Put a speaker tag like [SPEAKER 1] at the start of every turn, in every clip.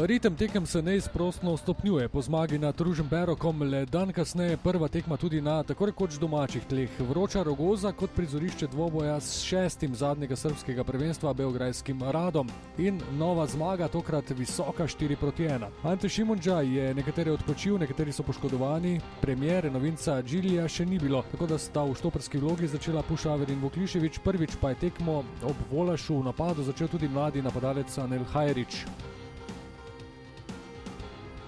[SPEAKER 1] Ritem tekem se neizprostno stopnjuje. Po zmagi nad Ružomberokom le dan kasneje prva tekma tudi na tako rekoč domačih tleh. Vroča Rogoza kot prizorišče dvoboja s 6. zadnjega srbskega prvenstva beograjskim Radom. In nova zmaga, tokrat visoka 4-1. Ante Šimundža je nekatere odpočil, nekateri so poškodovani. Premiere novinca Džilija še ni bilo, tako da sta v štoperski vlogi začela Pušaver in Vuklišević. Prvič pa je tekmo ob Volašu v napadu začel tudi mladi napadalec Anel Hajrić.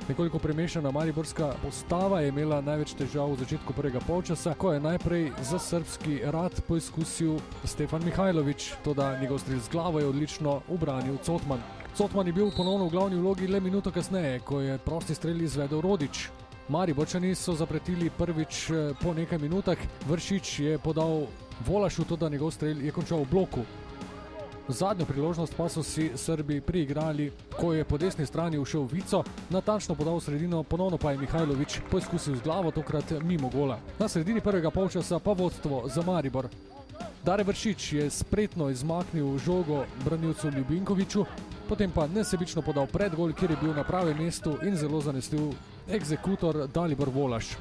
[SPEAKER 1] Nekoliko premešana mariborska postava je imela največ težav v začetku prvega polčasa, ko je najprej za srbski Rad poizkusil Stefan Mihajlović, toda njegov strel z glavo je odlično ubranil Cotman. Cotman je bil ponovno v glavni vlogi le minuto kasneje, ko je prosti strel izvedel Rodić. Mariborčani so zapretili prvič po nekaj minutah, Vršič je podal Volašu, toda njegov strel je končal v bloku. Zadnjo priložnost pa so si Srbi priigrali, ko je po desni strani ušel Vico, natančno podal v sredino, ponovno pa je Mihajlović poizkusil z glavo, tokrat mimo gola. Na sredini prvega polčasa pa vodstvo za Maribor. Dare Vršič je spretno izmaknil žogo branilcu Ljubinkoviću, potem pa nesebično podal predgol, kjer je bil na pravem mestu in zelo zanesljiv egzekutor Dalibor Volaš.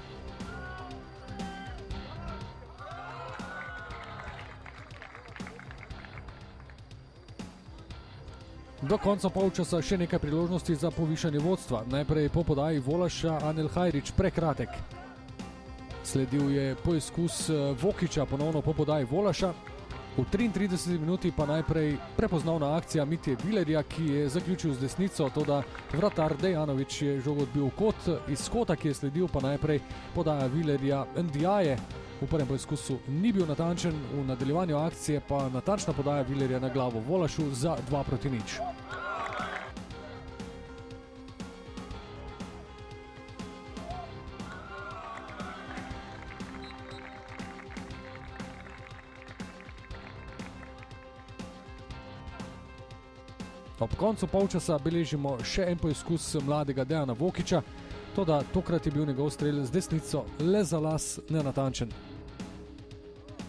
[SPEAKER 1] Do konca polčasa še nekaj priložnosti za povišanje vodstva. Najprej po podaji Volaša Anel Hajrić prekratek. Sledil je poizkus Vokića ponovno po podaji Volaša. V 33 minuti pa najprej prepoznavna akcija Mitje Vilerja, ki je zaključil z desnico, toda vratar Dejanović je žogo odbil v kot. Iz kota, ki je sledil, pa najprej podaja Vilerja Ndiaye. V prvem poizkusu ni bil natančen, v nadaljevanju akcije pa natančna podaja Vilerja na glavo Volašu za 2-0. Ob koncu polčasa beležimo še en poizkus mladega Dejana Vokića, toda tokrat je bil njegov strel z desnico le za las nenatančen.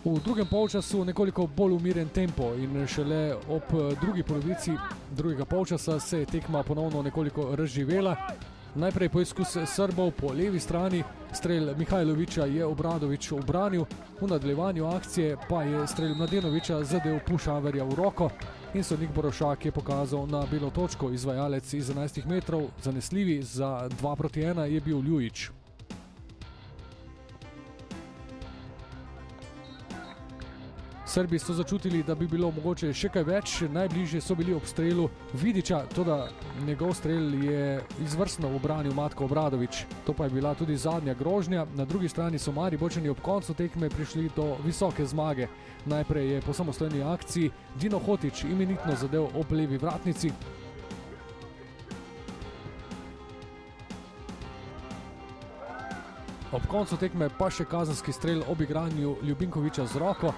[SPEAKER 1] V drugem polčasu nekoliko bolj umirjen tempo in šele ob drugi polovici drugega polčasa se je tekma ponovno nekoliko razživela. Najprej poizkus Srbov po levi strani, strel Mihajlovića je Obradović ubranil, v nadaljevanju akcije pa je strel Mladenovića zadel Pušaverja v roko in sodnik Borošak je pokazal na belo točko. Izvajalec iz 11 metrov, zanesljivi za 2-1 je bil Ljujić. Srbi so začutili, da bi bilo mogoče še kaj več, najbližje so bili ob strelu Vidića, toda njegov strel je izvrstno ubranil Matko Obradović. To pa je bila tudi zadnja grožnja. Na drugi strani so Mariborčani ob koncu tekme prišli do visoke zmage. Najprej je po samostojni akciji Dino Hotić imenitno zadev ob levi vratnici. Ob koncu tekme pa še kazenski strel ob igranju Ljubinkovića z roko.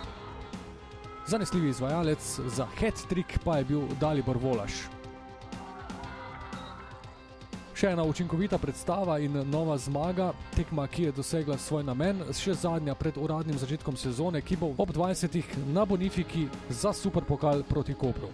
[SPEAKER 1] Zanesljivi izvajalec za hat-trick pa je bil Dalibor Volaš. Še ena učinkovita predstava in nova zmaga, tekma, ki je dosegla svoj namen, še zadnja pred uradnim začetkom sezone, ki bo ob 20. na Bonifiki za superpokal proti Kopru.